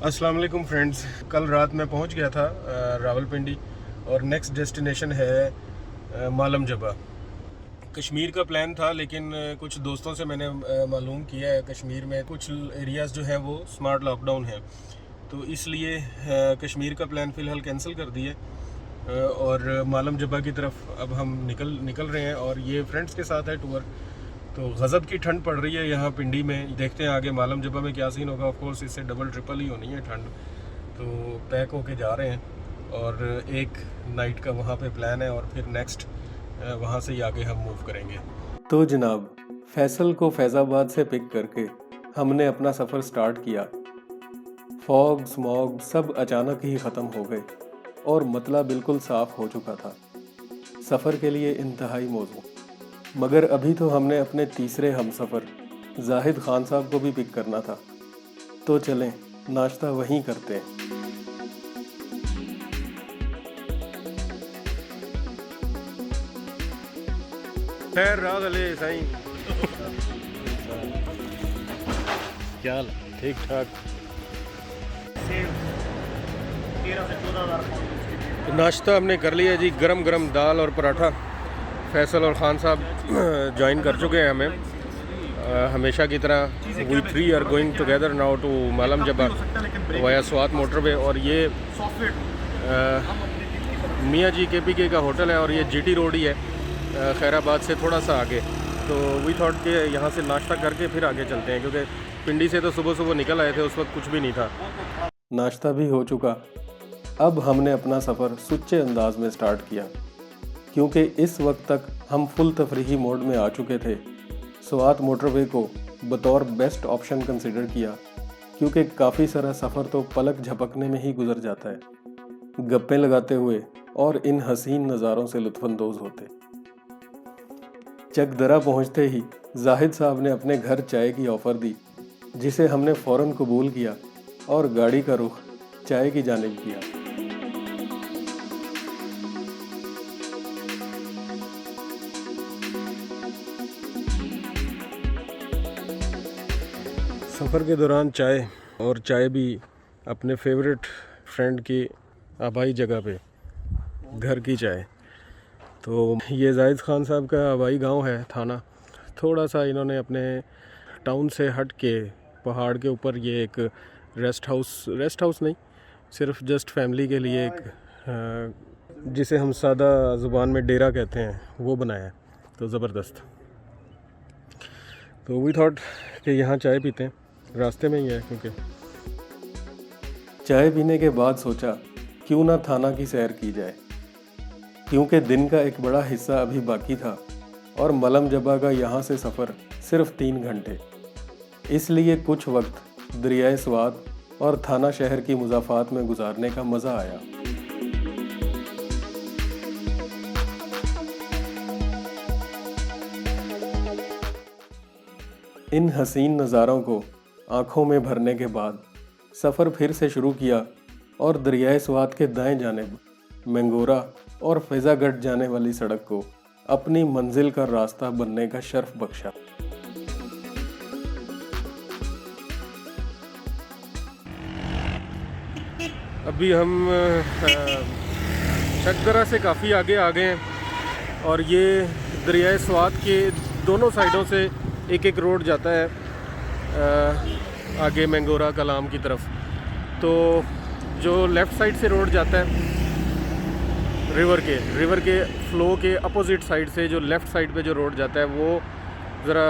अस्सलाम वालेकुम फ्रेंड्स। कल रात मैं पहुंच गया था रावलपिंडी और नेक्स्ट डेस्टिनेशन है मालम जबा। कश्मीर का प्लान था लेकिन कुछ दोस्तों से मैंने मालूम किया है कश्मीर में कुछ एरियाज़ जो हैं वो स्मार्ट लॉकडाउन हैं, तो इसलिए कश्मीर का प्लान फ़िलहाल कैंसिल कर दिए और मालम जबा की तरफ अब हम निकल रहे हैं। और ये फ्रेंड्स के साथ है टूर। तो गज़ब की ठंड पड़ रही है यहाँ पिंडी में। देखते हैं आगे मालम जबा में क्या सीन होगा। ऑफ कोर्स इससे डबल ट्रिपल ही होनी है ठंड। तो पैक होके जा रहे हैं और एक नाइट का वहाँ पे प्लान है और फिर नेक्स्ट वहाँ से ही आगे हम मूव करेंगे। तो जनाब, फैसल को फैज़ाबाद से पिक करके हमने अपना सफ़र स्टार्ट किया। फॉग स्मॉग सब अचानक ही ख़त्म हो गए और मतला बिल्कुल साफ़ हो चुका था। सफ़र के लिए इंतहाई मौजू। मगर अभी तो हमने अपने तीसरे हमसफ़र जाहिद खान साहब को भी पिक करना था। तो चलें नाश्ता वहीं करते हैं। खैर रात अले साईं, क्या हाल? ठीक ठाक। तो नाश्ता हमने कर लिया जी, गरम गरम दाल और पराठा। फैसल और ख़ान साहब ज्वाइन कर चुके हैं हमें। हमेशा की तरह we three are going together now to Malam Jabba via Swat motorway. और ये मियाँ जी KPK का होटल है और ये GT रोड ही है, खैराबाद से थोड़ा सा आगे। तो वी थॉट के यहाँ से नाश्ता करके फिर आगे चलते हैं, क्योंकि पिंडी से तो सुबह सुबह निकल आए थे, उस वक्त कुछ भी नहीं था। नाश्ता भी हो चुका। अब हमने अपना सफ़र सुच्चे अंदाज में स्टार्ट किया, क्योंकि इस वक्त तक हम फुल तफरीही मोड में आ चुके थे। स्वात मोटरवे को बतौर बेस्ट ऑप्शन कंसिडर किया, क्योंकि काफ़ी सारा सफ़र तो पलक झपकने में ही गुजर जाता है, गप्पे लगाते हुए और इन हसीन नज़ारों से लुत्फ़अंदोज़ होते। चकदरा पहुंचते ही जाहिद साहब ने अपने घर चाय की ऑफ़र दी, जिसे हमने फ़ौरन कबूल किया और गाड़ी का रुख चाय की जानिब किया। सफ़र के दौरान चाय, और चाय भी अपने फेवरेट फ्रेंड की आबाई जगह पे, घर की चाय। तो ये जाहिद खान साहब का आबाई गांव है थाना। थोड़ा सा इन्होंने अपने टाउन से हट के पहाड़ के ऊपर ये एक रेस्ट हाउस नहीं, सिर्फ जस्ट फैमिली के लिए एक जिसे हम सादा ज़ुबान में डेरा कहते हैं, वो बनाया है। तो ज़बरदस्त। तो वी थॉट कि यहाँ चाय पीते हैं, रास्ते में ही है। क्योंकि चाय पीने के बाद सोचा क्यों ना थाना की सैर की जाए, क्योंकि दिन का एक बड़ा हिस्सा अभी बाकी था और मलम जबा का यहाँ से सफ़र सिर्फ 3 घंटे। इसलिए कुछ वक्त दरियाए स्वात और थाना शहर की मुज़ाफ़ात में गुजारने का मज़ा आया। इन हसीन नज़ारों को आँखों में भरने के बाद सफ़र फिर से शुरू किया और दरियाए स्वात के दाएं जानिब मैंगोरा और फैज़ागढ़ जाने वाली सड़क को अपनी मंजिल का रास्ता बनने का शर्फ बख्शा। अभी हम चकदरा से काफ़ी आगे आ गए हैं और ये दरियाए स्वात के दोनों साइडों से एक एक रोड जाता है आगे मैंगोरा कलाम की तरफ। तो जो लेफ़्ट साइड से रोड जाता है रिवर के फ़्लो के अपोजिट साइड से, जो लेफ़्ट साइड पे जो रोड जाता है वो ज़रा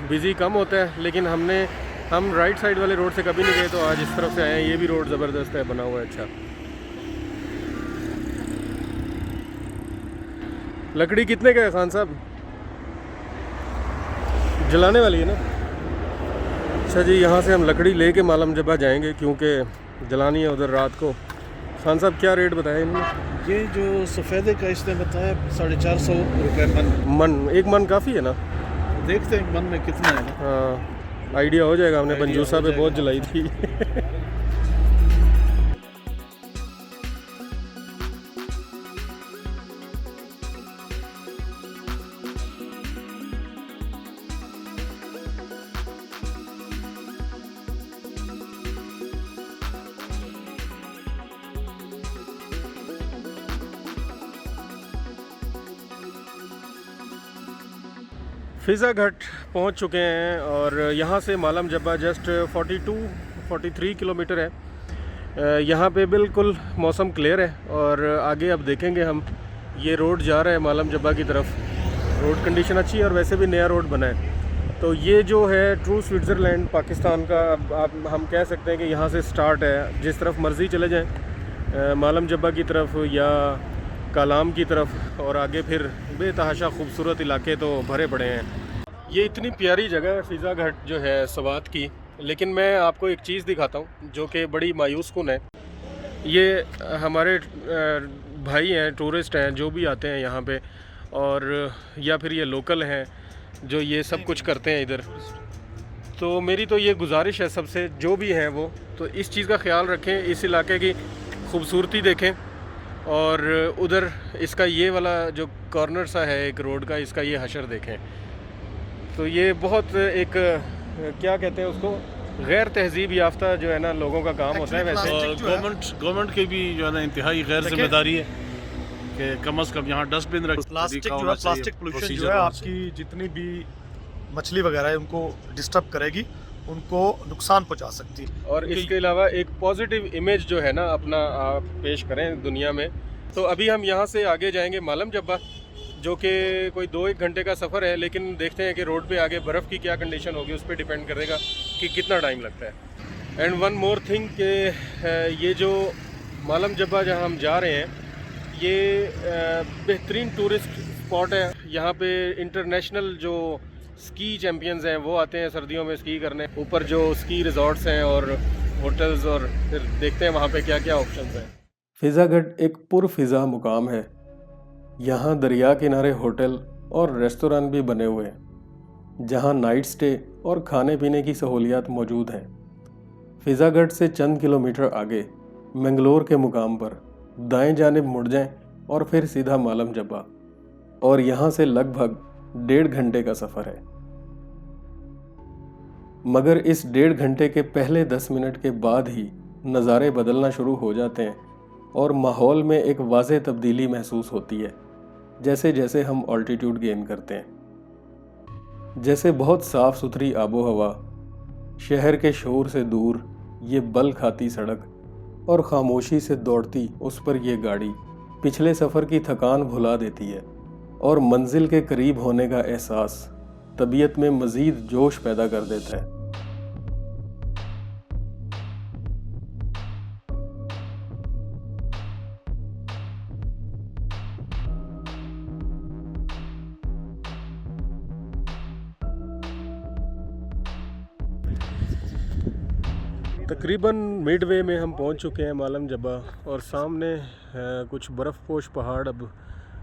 बिज़ी कम होता है, लेकिन हम राइट साइड वाले रोड से कभी नहीं गए, तो आज इस तरफ से आए हैं। ये भी रोड ज़बरदस्त है, बना हुआ है अच्छा। लकड़ी कितने का है खान साहब? जलाने वाली है ना? अच्छा जी, यहाँ से हम लकड़ी लेके मालम जबा जाएंगे, क्योंकि जलानी है उधर रात को। खान साहब क्या रेट बताया इन्होंने? ये जो सफ़ेदे का इसने बताया 450 रुपये मन। एक मन काफ़ी है ना? देखते हैं मन में कितना है ना। हाँ, आइडिया हो जाएगा। हमने पंजूसा पे बहुत जलाई थी। फ़िज़ा घाट पहुंच चुके हैं और यहाँ से मालम जब्बा जस्ट 42-43 किलोमीटर है। यहाँ पे बिल्कुल मौसम क्लियर है और आगे अब देखेंगे हम, ये रोड जा रहा है मालम जब्बा की तरफ। रोड कंडीशन अच्छी है और वैसे भी नया रोड बना है। तो ये जो है ट्रू स्विट्ज़रलैंड पाकिस्तान का, आप हम कह सकते हैं कि यहाँ से स्टार्ट है। जिस तरफ मर्ज़ी चले जाएँ, मालम जब्बा की तरफ या कालाम की तरफ, और आगे फिर बेतहाशा खूबसूरत इलाके तो भरे पड़े हैं। ये इतनी प्यारी जगह है फ़िज़ा घाट जो है सवात की, लेकिन मैं आपको एक चीज़ दिखाता हूँ जो कि बड़ी मायूस कुन है। ये हमारे भाई हैं, टूरिस्ट हैं, जो भी आते हैं यहाँ पे, और या फिर ये लोकल हैं जो ये सब कुछ करते हैं इधर। तो मेरी तो ये गुजारिश है सबसे, जो भी हैं वो, तो इस चीज़ का ख्याल रखें, इस इलाके की खूबसूरती देखें, और उधर इसका ये वाला जो कॉर्नर सा है एक रोड का, इसका ये हशर देखें। तो ये बहुत एक क्या कहते हैं उसको, गैर तहजीब याफ्ता जो है ना लोगों का काम होता है। वैसे गवर्नमेंट की भी जो है ना इंतहाई गैर जिम्मेदारी है कि कम से कम यहाँ डस्टबिन रख। प्लास्टिक जो है, प्लास्टिक पोल्यूशन जो है आपकी जितनी भी मछली वगैरह है उनको डिस्टर्ब करेगी, उनको नुकसान पहुंचा सकती है। और इसके अलावा एक पॉजिटिव इमेज जो है ना अपना आप पेश करें दुनिया में। तो अभी हम यहाँ से आगे जाएंगे मालम जब्बा, जो कि कोई 2-1 घंटे का सफ़र है, लेकिन देखते हैं कि रोड पे आगे बर्फ़ की क्या कंडीशन होगी, उस पर डिपेंड करेगा कि कितना टाइम लगता है। एंड वन मोर थिंग कि ये जो मालम जब्बा जहाँ हम जा रहे हैं, ये बेहतरीन टूरिस्ट स्पॉट है। यहाँ पे इंटरनेशनल जो स्की चैम्पियंस हैं वो आते हैं सर्दियों में स्की करने। ऊपर जो स्की रिजॉर्ट्स हैं और होटल्स, और फिर देखते हैं वहाँ पे क्या क्या ऑप्शंस हैं। फ़िज़ा घाट एक पुरफ़िज़ा मुकाम है। यहाँ दरिया किनारे होटल और रेस्टोरेंट भी बने हुए हैं, जहाँ नाइट स्टे और खाने पीने की सहूलियात मौजूद हैं। फ़िज़ा घाट से चंद किलोमीटर आगे मंगलोर के मुकाम पर दाएं जानिब मुड़ जाएं और फिर सीधा मालम जब्बा, और यहाँ से लगभग 1.5 घंटे का सफ़र है। मगर इस 1.5 घंटे के पहले 10 मिनट के बाद ही नज़ारे बदलना शुरू हो जाते हैं और माहौल में एक वाज़ेह तब्दीली महसूस होती है जैसे जैसे हम ऑल्टीट्यूड गेन करते हैं। जैसे बहुत साफ़ सुथरी आबो हवा, शहर के शोर से दूर ये बल खाती सड़क और ख़ामोशी से दौड़ती उस पर ये गाड़ी पिछले सफ़र की थकान भुला देती है, और मंजिल के करीब होने का एहसास तबीयत में मज़ीद जोश पैदा कर देता है। तकरीबन मिडवे में हम पहुंच चुके हैं मालम जब्बा, और सामने कुछ बर्फ़पोश पहाड़ अब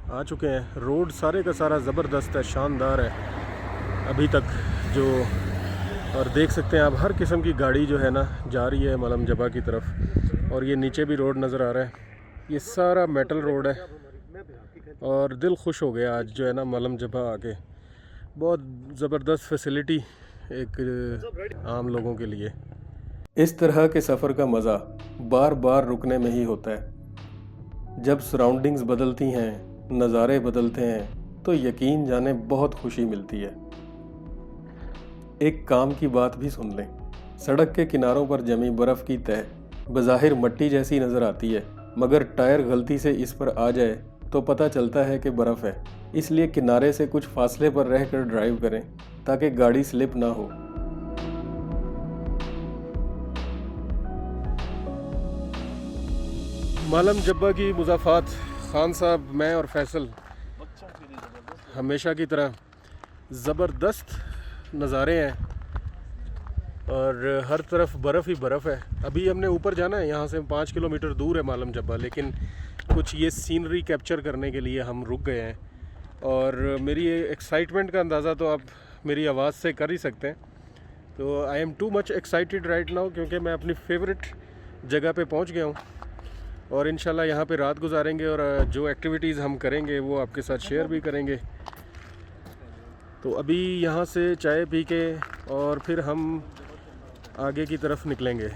आ चुके हैं। रोड सारे का सारा ज़बरदस्त है, शानदार है अभी तक जो, और देख सकते हैं आप हर किस्म की गाड़ी जो है ना जा रही है मालम जब्बा की तरफ। और ये नीचे भी रोड नज़र आ रहा है, ये सारा मेटल रोड है, और दिल खुश हो गया आज जो है ना मालम जब्बा आके। बहुत ज़बरदस्त फैसिलिटी एक आम लोगों के लिए। इस तरह के सफ़र का मज़ा बार बार रुकने में ही होता है। जब सराउंडिंग्स बदलती हैं, नज़ारे बदलते हैं, तो यकीन जाने बहुत खुशी मिलती है। एक काम की बात भी सुन लें, सड़क के किनारों पर जमी बर्फ़ की तह बज़ाहिर मट्टी जैसी नज़र आती है, मगर टायर गलती से इस पर आ जाए तो पता चलता है कि बर्फ़ है। इसलिए किनारे से कुछ फासले पर रहकर ड्राइव करें ताकि गाड़ी स्लिप ना हो। मालम जब्बा की मुज़ाफ़ात, खान साहब, मैं और फैसल हमेशा की तरह ज़बरदस्त नज़ारे हैं, और हर तरफ बर्फ़ ही बर्फ़ है। अभी हमने ऊपर जाना है, यहाँ से 5 किलोमीटर दूर है मालम जब्बा, लेकिन कुछ ये सीनरी कैप्चर करने के लिए हम रुक गए हैं। और मेरी एक्साइटमेंट का अंदाज़ा तो आप मेरी आवाज़ से कर ही सकते हैं। तो I am too much excited right now, क्योंकि मैं अपनी फेवरेट जगह पे पहुँच गया हूँ, और इंशाल्लाह यहाँ पे रात गुजारेंगे, और जो एक्टिविटीज़ हम करेंगे वो आपके साथ शेयर भी करेंगे। तो अभी यहाँ से चाय पी के और फिर हम आगे की तरफ निकलेंगे।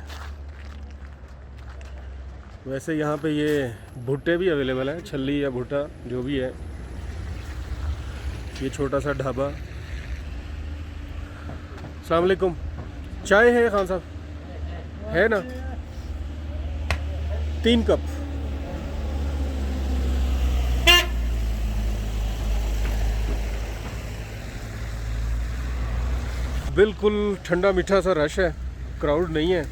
वैसे यहाँ पे ये भुट्टे भी अवेलेबल हैं, छल्ली या भुट्टा जो भी है। ये छोटा सा ढाबा अस्सलाम वालेकुम। चाय है खान साहब? है ना? 3 कप। बिल्कुल ठंडा मीठा सा रश है, क्राउड नहीं है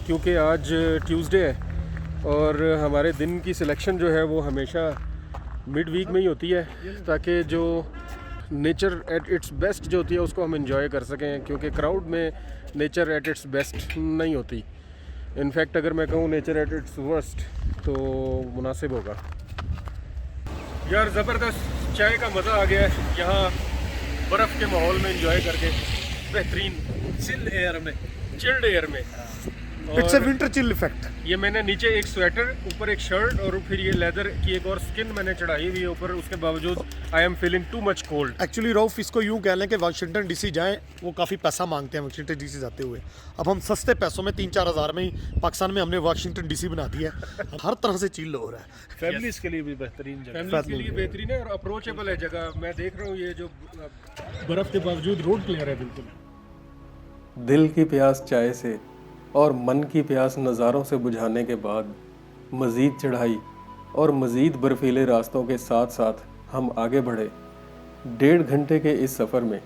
क्योंकि आज ट्यूसडे है और हमारे दिन की सिलेक्शन जो है वो हमेशा मिड वीक में ही होती है ताकि जो नेचर एट इट्स बेस्ट जो होती है उसको हम एंजॉय कर सकें, क्योंकि क्राउड में नेचर एट इट्स बेस्ट नहीं होती। इनफैक्ट अगर मैं कहूँ नेचर एट इट्स वर्स्ट तो मुनासिब होगा। यार ज़बरदस्त चाय का मज़ा आ गया है यहाँ बर्फ़ के माहौल में एंजॉय करके, बेहतरीन चिल्ड एयर में। It's a winter chill effect. ये मैंने नीचे एक स्वेटर, ऊपर एक शर्ट और फिर ये लेदर की एक और स्किन मैंने चढ़ाई हुई है ऊपर, उसके बावजूद I am feeling too much cold. Actually Rauf इसको यूं कह लें कि वाशिंगटन डीसी जाएं, वो काफ़ी पैसा मांगते हैं वाशिंगटन डीसी जाते हुए। अब हम सस्ते पैसों में 3-4 हज़ार में ही पाकिस्तान में हमने वाशिंगटन डीसी बना दिया है। हर तरह से चिल हो रहा है। फैमिलीज के लिए भी बेहतरीन जगह, फैमिली के लिए बेहतरीन है और अप्रोचेबल है जगह। मैं देख रहा हूँ ये जो बर्फ़ के बावजूद रोड क्लियर है बिल्कुल। दिल की प्यास चाय से और मन की प्यास नज़ारों से बुझाने के बाद मज़ीद चढ़ाई और मज़ीद बर्फीले रास्तों के साथ साथ हम आगे बढ़े। 1.5 घंटे के इस सफ़र में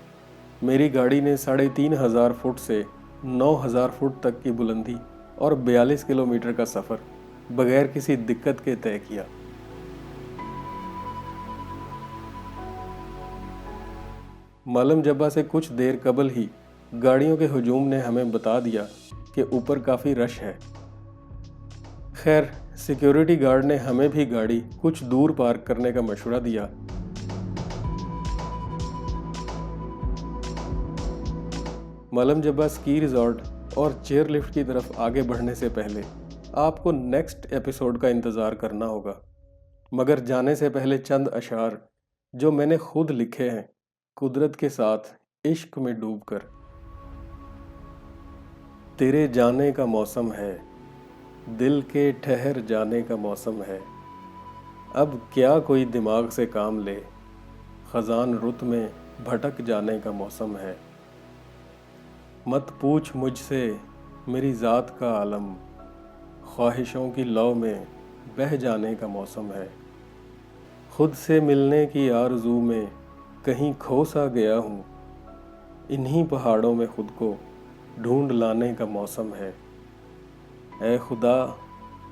मेरी गाड़ी ने 3,500 फुट से 9,000 फुट तक की बुलंदी और 42 किलोमीटर का सफ़र बगैर किसी दिक्कत के तय किया। मालम जब्बा से कुछ देर कबल ही गाड़ियों के हुजूम ने हमें बता दिया कि ऊपर काफ़ी रश है। खैर सिक्योरिटी गार्ड ने हमें भी गाड़ी कुछ दूर पार्क करने का मशवरा दिया। मालम जब्बा स्की रिजॉर्ट और चेयर लिफ्ट की तरफ आगे बढ़ने से पहले आपको नेक्स्ट एपिसोड का इंतज़ार करना होगा, मगर जाने से पहले चंद अशार जो मैंने खुद लिखे हैं कुदरत के साथ इश्क में डूबकर। तेरे जाने का मौसम है, दिल के ठहर जाने का मौसम है, अब क्या कोई दिमाग से काम ले, ख़ज़ान रुत में भटक जाने का मौसम है। मत पूछ मुझसे मेरी ज़ात का आलम, ख्वाहिशों की लौ में बह जाने का मौसम है। खुद से मिलने की आरज़ू में कहीं खो सा गया हूँ, इन्हीं पहाड़ों में खुद को ढूंढ लाने का मौसम है। ऐ खुदा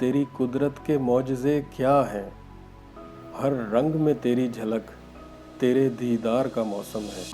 तेरी कुदरत के मौजज़े क्या हैं, हर रंग में तेरी झलक, तेरे दीदार का मौसम है।